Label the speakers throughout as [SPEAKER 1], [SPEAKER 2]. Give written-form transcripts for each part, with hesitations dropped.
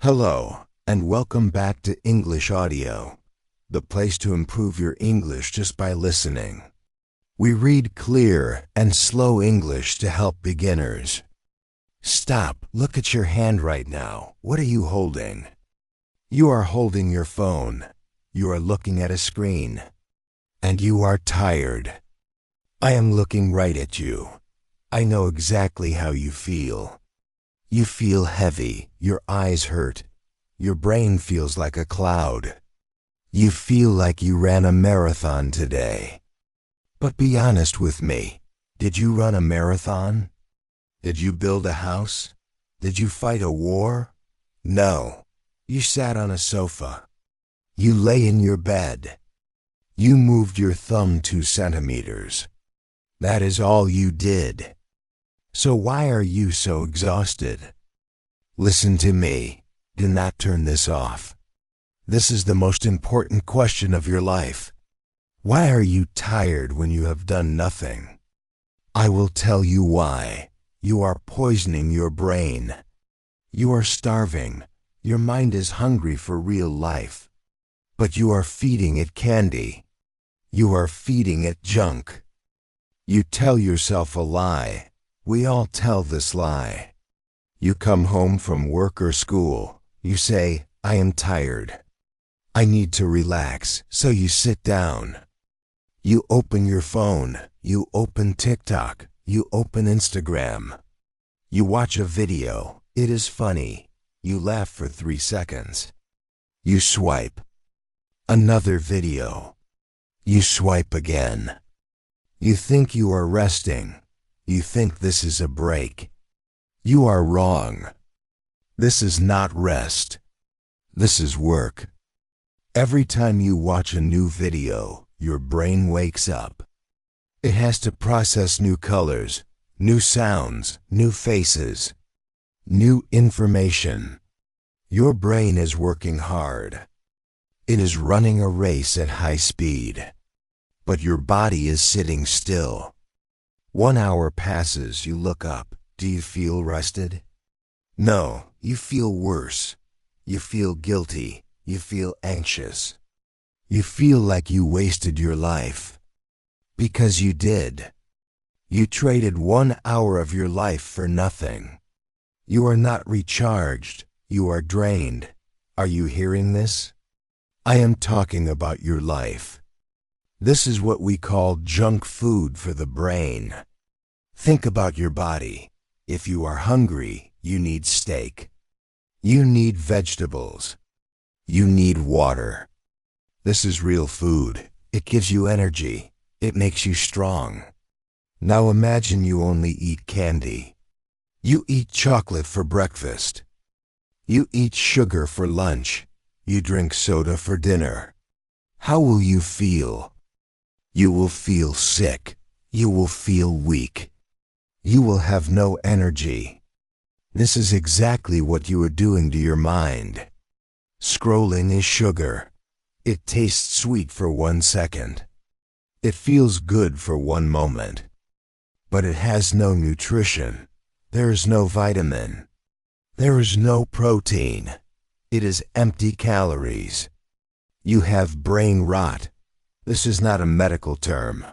[SPEAKER 1] Hello, and welcome back to English Audio, the place to improve your English just by listening. We read clear and slow English to help beginners. Stop, look at your hand right now. What are you holding? You are holding your phone. You are looking at a screen. And you are tired. I am looking right at you. I know exactly how you feel. You feel heavy, your eyes hurt, your brain feels like a cloud. You feel like you ran a marathon today. But be honest with me, did you run a marathon? Did you build a house? Did you fight a war? No, you sat on a sofa. You lay in your bed. You moved your thumb 2 centimeters. That is all you did. So why are you so exhausted? Listen to me. Do not turn this off. This is the most important question of your life. Why are you tired when you have done nothing? I will tell you why. You are poisoning your brain. You are starving. Your mind is hungry for real life. But you are feeding it candy. You are feeding it junk. You tell yourself a lie. We all tell this lie. You come home from work or school. You say, I am tired. I need to relax, so you sit down. You open your phone. You open TikTok. You open Instagram. You watch a video. It is funny. You laugh for 3 seconds. You swipe. Another video. You swipe again. You think you are resting. You think this is a break. You are wrong. This is not rest. This is work. Every time you watch a new video, your brain wakes up. It has to process new colors, new sounds, new faces, new information. Your brain is working hard. It is running a race at high speed. But your body is sitting still. 1 hour passes, you look up. Do you feel rested? No, you feel worse. You feel guilty. You feel anxious. You feel like you wasted your life. Because you did. You traded 1 hour of your life for nothing. You are not recharged. You are drained. Are you hearing this? I am talking about your life. This is what we call junk food for the brain. Think about your body. If you are hungry, you need steak. You need vegetables. You need water. This is real food. It gives you energy. It makes you strong. Now imagine you only eat candy. You eat chocolate for breakfast. You eat sugar for lunch. You drink soda for dinner. How will you feel? You will feel sick. You will feel weak. You will have no energy. This is exactly what you are doing to your mind. Scrolling is sugar. It tastes sweet for 1 second. It feels good for 1 moment. But it has no nutrition. There is no vitamin. There is no protein. It is empty calories. You have brain rot. This is not a medical term.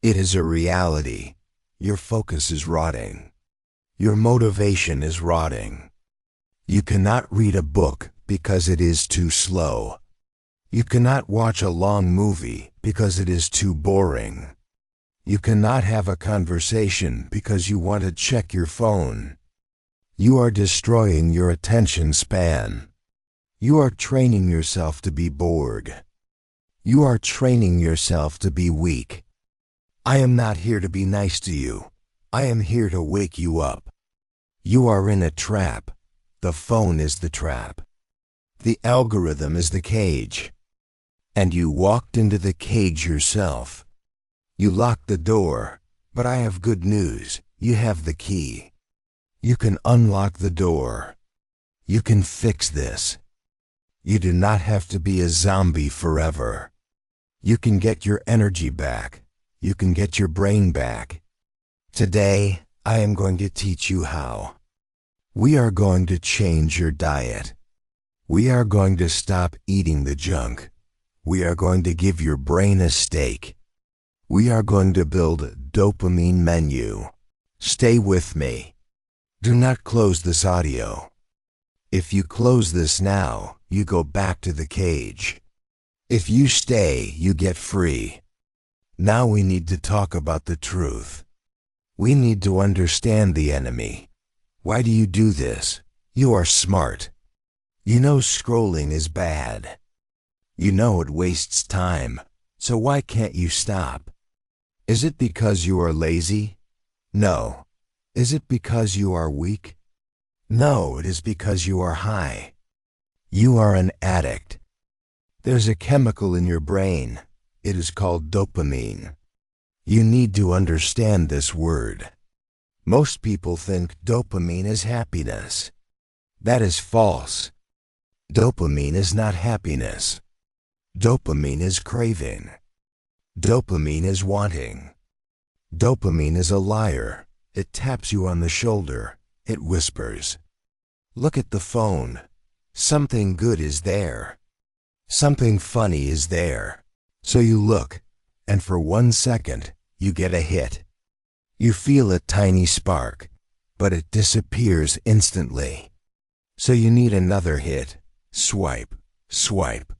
[SPEAKER 1] It is a reality. Your focus is rotting. Your motivation is rotting. You cannot read a book because it is too slow. You cannot watch a long movie because it is too boring. You cannot have a conversation because you want to check your phone. You are destroying your attention span. You are training yourself to be bored. You are training yourself to be weak. I am not here to be nice to you. I am here to wake you up. You are in a trap. The phone is the trap. The algorithm is the cage. And you walked into the cage yourself. You locked the door, but I have good news. You have the key. You can unlock the door. You can fix this. You do not have to be a zombie forever. You can get your energy back. You can get your brain back. Today, I am going to teach you how. We are going to change your diet. We are going to stop eating the junk. We are going to give your brain a steak. We are going to build a dopamine menu. Stay with me. Do not close this audio. If you close this now, you go back to the cage. If you stay, you get free. Now we need to talk about the truth. We need to understand the enemy. Why do you do this? You are smart. You know scrolling is bad. You know it wastes time, so why can't you stop? Is it because you are lazy? No. Is it because you are weak? No, it is because you are high. You are an addict. There's a chemical in your brain. It is called dopamine. You need to understand this word. Most people think dopamine is happiness. That is false. Dopamine is not happiness. Dopamine is craving. Dopamine is wanting. Dopamine is a liar. It taps you on the shoulder. It whispers. Look at the phone. Something good is there. Something funny is there. So you look, and for 1 second, you get a hit. You feel a tiny spark, but it disappears instantly. So you need another hit. Swipe, swipe.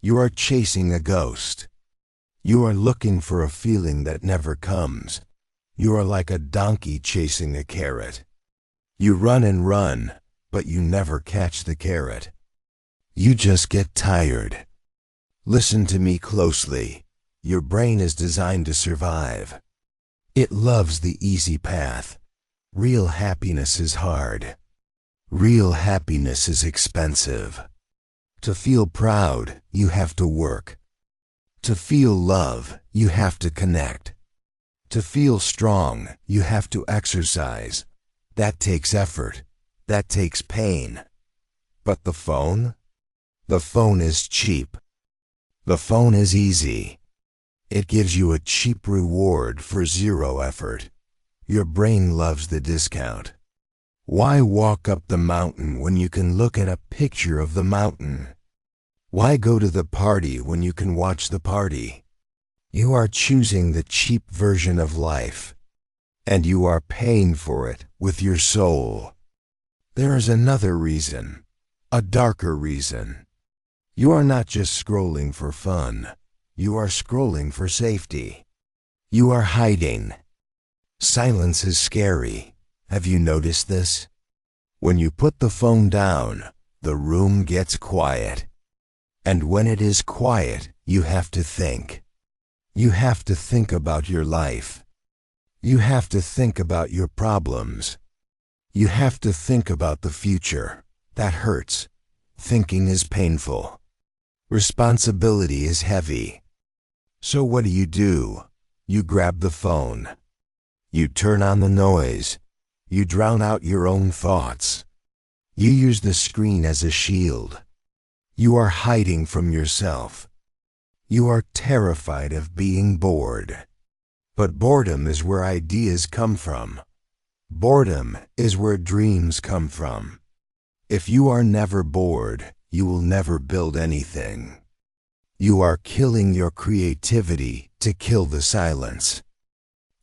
[SPEAKER 1] You are chasing a ghost. You are looking for a feeling that never comes. You are like a donkey chasing a carrot. You run and run, but you never catch the carrot. You just get tired. Listen to me closely. Your brain is designed to survive. It loves the easy path. Real happiness is hard. Real happiness is expensive. To feel proud, you have to work. To feel love, you have to connect. To feel strong, you have to exercise. That takes effort. That takes pain. But the phone? The phone is cheap. The phone is easy. It gives you a cheap reward for zero effort. Your brain loves the discount. Why walk up the mountain when you can look at a picture of the mountain? Why go to the party when you can watch the party? You are choosing the cheap version of life, and you are paying for it with your soul. There is another reason, a darker reason. You are not just scrolling for fun. You are scrolling for safety. You are hiding. Silence is scary. Have you noticed this? When you put the phone down, the room gets quiet. And when it is quiet, you have to think. You have to think about your life. You have to think about your problems. You have to think about the future. That hurts. Thinking is painful. Responsibility is heavy. So what do? You grab the phone. You turn on the noise. You drown out your own thoughts. You use the screen as a shield. You are hiding from yourself. You are terrified of being bored. But boredom is where ideas come from. Boredom is where dreams come from. If you are never bored, you will never build anything. You are killing your creativity to kill the silence.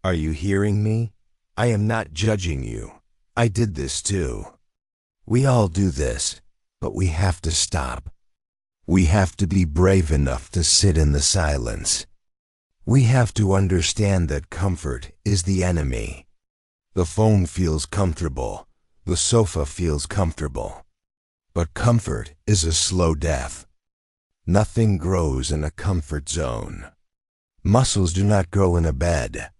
[SPEAKER 1] Are you hearing me? I am not judging you. I did this too. We all do this, but we have to stop. We have to be brave enough to sit in the silence. We have to understand that comfort is the enemy. The phone feels comfortable. The sofa feels comfortable. But comfort is a slow death. Nothing grows in a comfort zone. Muscles do not grow in a bed.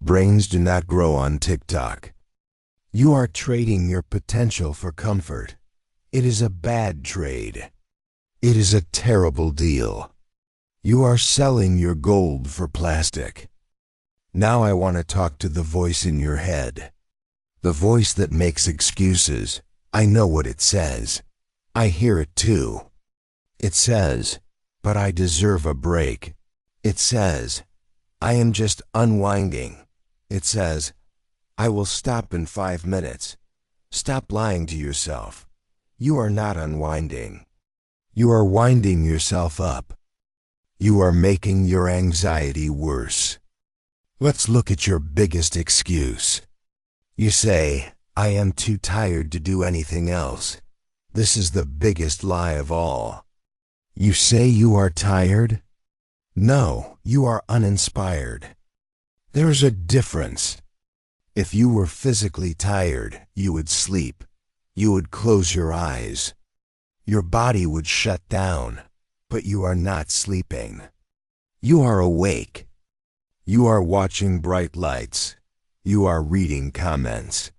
[SPEAKER 1] Brains do not grow on TikTok. You are trading your potential for comfort. It is a bad trade. It is a terrible deal. You are selling your gold for plastic. Now I want to talk to the voice in your head. The voice that makes excuses. I know what it says. I hear it too. It says, but I deserve a break. It says, I am just unwinding. It says, I will stop in 5 minutes. Stop lying to yourself. You are not unwinding. You are winding yourself up. You are making your anxiety worse. Let's look at your biggest excuse. You say, I am too tired to do anything else. This is the biggest lie of all. You say you are tired? No, you are uninspired. There's a difference. If you were physically tired, you would sleep. You would close your eyes. Your body would shut down, but you are not sleeping. You are awake. You are watching bright lights. You are reading comments.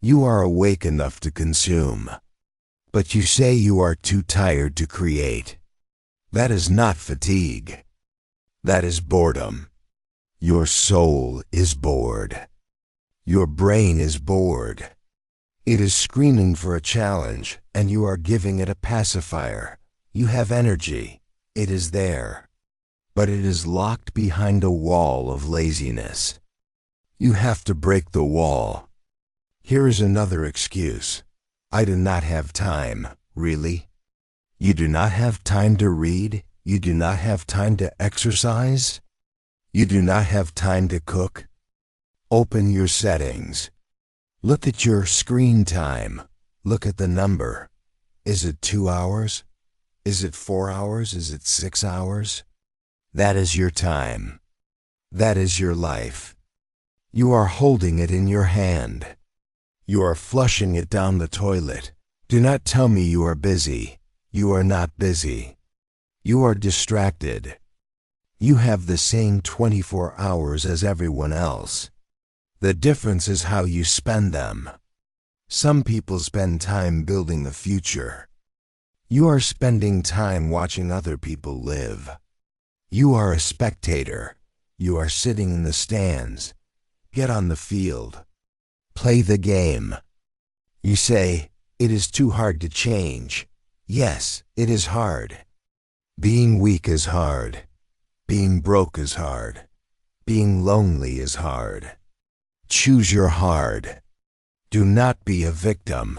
[SPEAKER 1] You are awake enough to consume. But you say you are too tired to create. That is not fatigue. That is boredom. Your soul is bored. Your brain is bored. It is screaming for a challenge, and you are giving it a pacifier. You have energy. It is there. But it is locked behind a wall of laziness. You have to break the wall. Here is another excuse. I do not have time. Really? You do not have time to read? You do not have time to exercise? You do not have time to cook? Open your settings. Look at your screen time. Look at the number. Is it 2 hours? Is it 4 hours? Is it 6 hours? That is your time. That is your life. You are holding it in your hand. You are flushing it down the toilet. Do not tell me you are busy. You are not busy. You are distracted. You have the same 24 hours as everyone else. The difference is how you spend them. Some people spend time building the future. You are spending time watching other people live. You are a spectator. You are sitting in the stands. Get on the field. Play the game. You say, it is too hard to change. Yes, it is hard. Being weak is hard. Being broke is hard. Being lonely is hard. Choose your hard. Do not be a victim.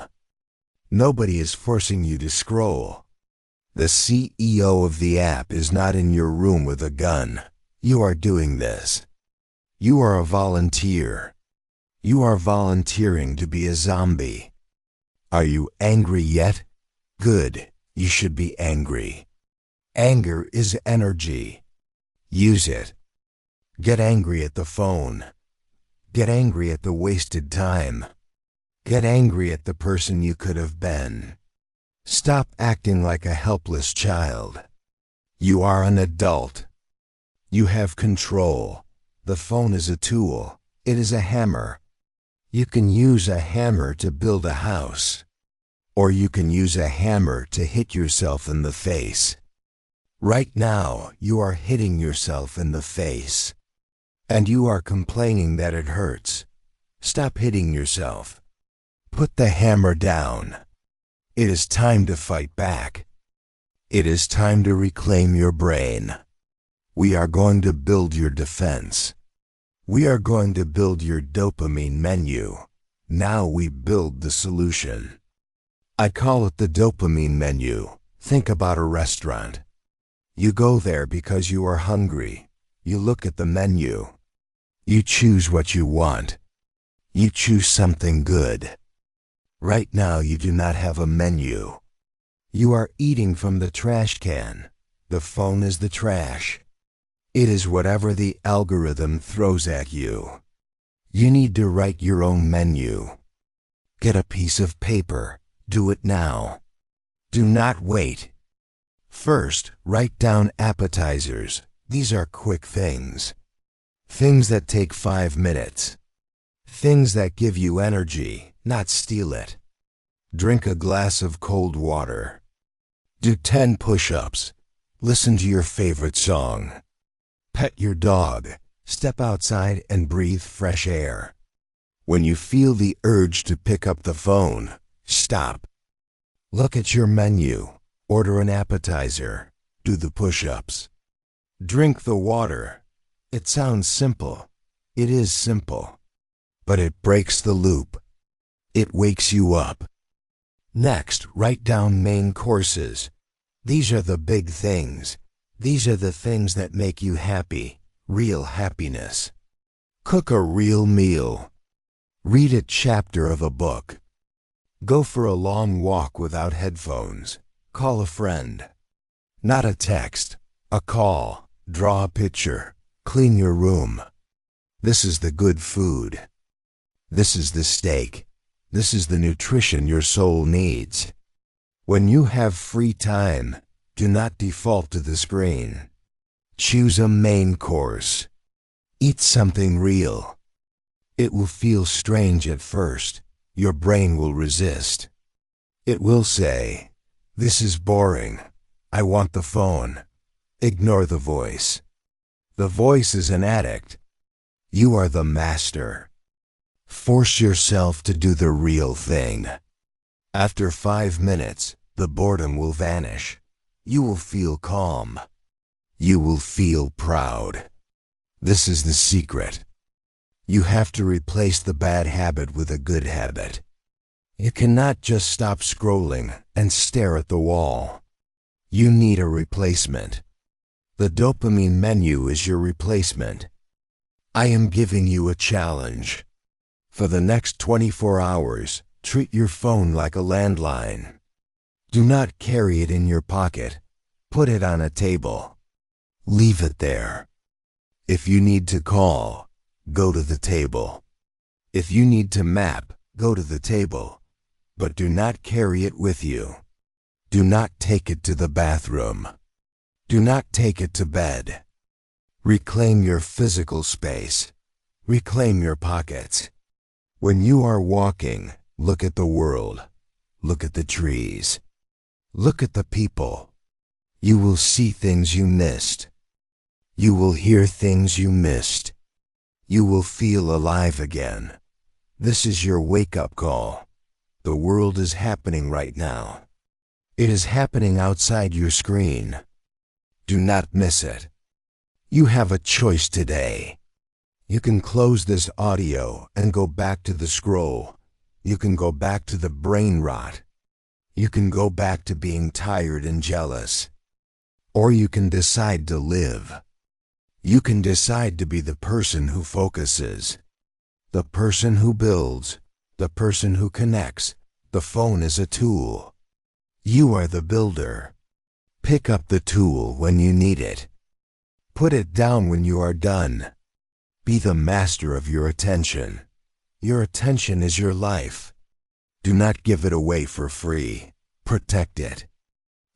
[SPEAKER 1] Nobody is forcing you to scroll. The CEO of the app is not in your room with a gun. You are doing this. You are a volunteer. You are volunteering to be a zombie. Are you angry yet? Good. You should be angry. Anger is energy. Use it. Get angry at the phone. Get angry at the wasted time. Get angry at the person you could have been. Stop acting like a helpless child. You are an adult. You have control. The phone is a tool. It is a hammer. You can use a hammer to build a house. Or you can use a hammer to hit yourself in the face. Right now, you are hitting yourself in the face. And you are complaining that it hurts. Stop hitting yourself. Put the hammer down. It is time to fight back. It is time to reclaim your brain. We are going to build your defense. We are going to build your dopamine menu. Now we build the solution. I call it the dopamine menu. Think about a restaurant. You go there because you are hungry. You look at the menu. You choose what you want. You choose something good. Right now you do not have a menu. You are eating from the trash can. The phone is the trash. It is whatever the algorithm throws at you. You need to write your own menu. Get a piece of paper. Do it now. Do not wait. First, write down appetizers. These are quick things. Things that take 5 minutes. Things that give you energy, not steal it. Drink a glass of cold water. Do 10 push-ups. Listen to your favorite song. Pet your dog. Step outside and breathe fresh air. When you feel the urge to pick up the phone, stop. Look at your menu. Order an appetizer. Do the push-ups. Drink the water. It sounds simple. It is simple. But it breaks the loop. It wakes you up. Next, write down main courses. These are the big things. These are the things that make you happy, real happiness. Cook a real meal. Read a chapter of a book. Go for a long walk without headphones. Call a friend. Not a text, a call. Draw a picture. Clean your room. This is the good food. This is the steak. This is the nutrition your soul needs. When you have free time, do not default to the screen. Choose a main course. Eat something real. It will feel strange at first. Your brain will resist. It will say, "This is boring. I want the phone." Ignore the voice. The voice is an addict. You are the master. Force yourself to do the real thing. After 5 minutes, the boredom will vanish. You will feel calm. You will feel proud. This is the secret. You have to replace the bad habit with a good habit. You cannot just stop scrolling and stare at the wall. You need a replacement. The dopamine menu is your replacement. I am giving you a challenge. For the next 24 hours, treat your phone like a landline. Do not carry it in your pocket. Put it on a table. Leave it there. If you need to call, go to the table. If you need to map, go to the table. But do not carry it with you. Do not take it to the bathroom. Do not take it to bed. Reclaim your physical space. Reclaim your pockets. When you are walking, look at the world. Look at the trees. Look at the people. You will see things you missed. You will hear things you missed. You will feel alive again. This is your wake-up call. The world is happening right now. It is happening outside your screen. Do not miss it. You have a choice today. You can close this audio and go back to the scroll. You can go back to the brain rot. You can go back to being tired and jealous. Or you can decide to live. You can decide to be the person who focuses, the person who builds, the person who connects. The phone is a tool. You are the builder. Pick up the tool when you need it. Put it down when you are done. Be the master of your attention. Your attention is your life. Do not give it away for free. Protect it.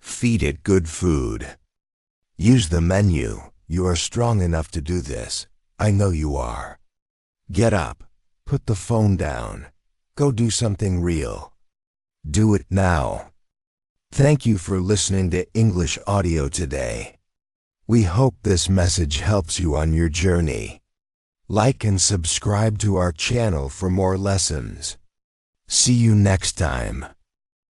[SPEAKER 1] Feed it good food. Use the menu. You are strong enough to do this. I know you are. Get up. Put the phone down. Go do something real. Do it now. Thank you for listening to English Audio today. We hope this message helps you on your journey. Like and subscribe to our channel for more lessons. See you next time.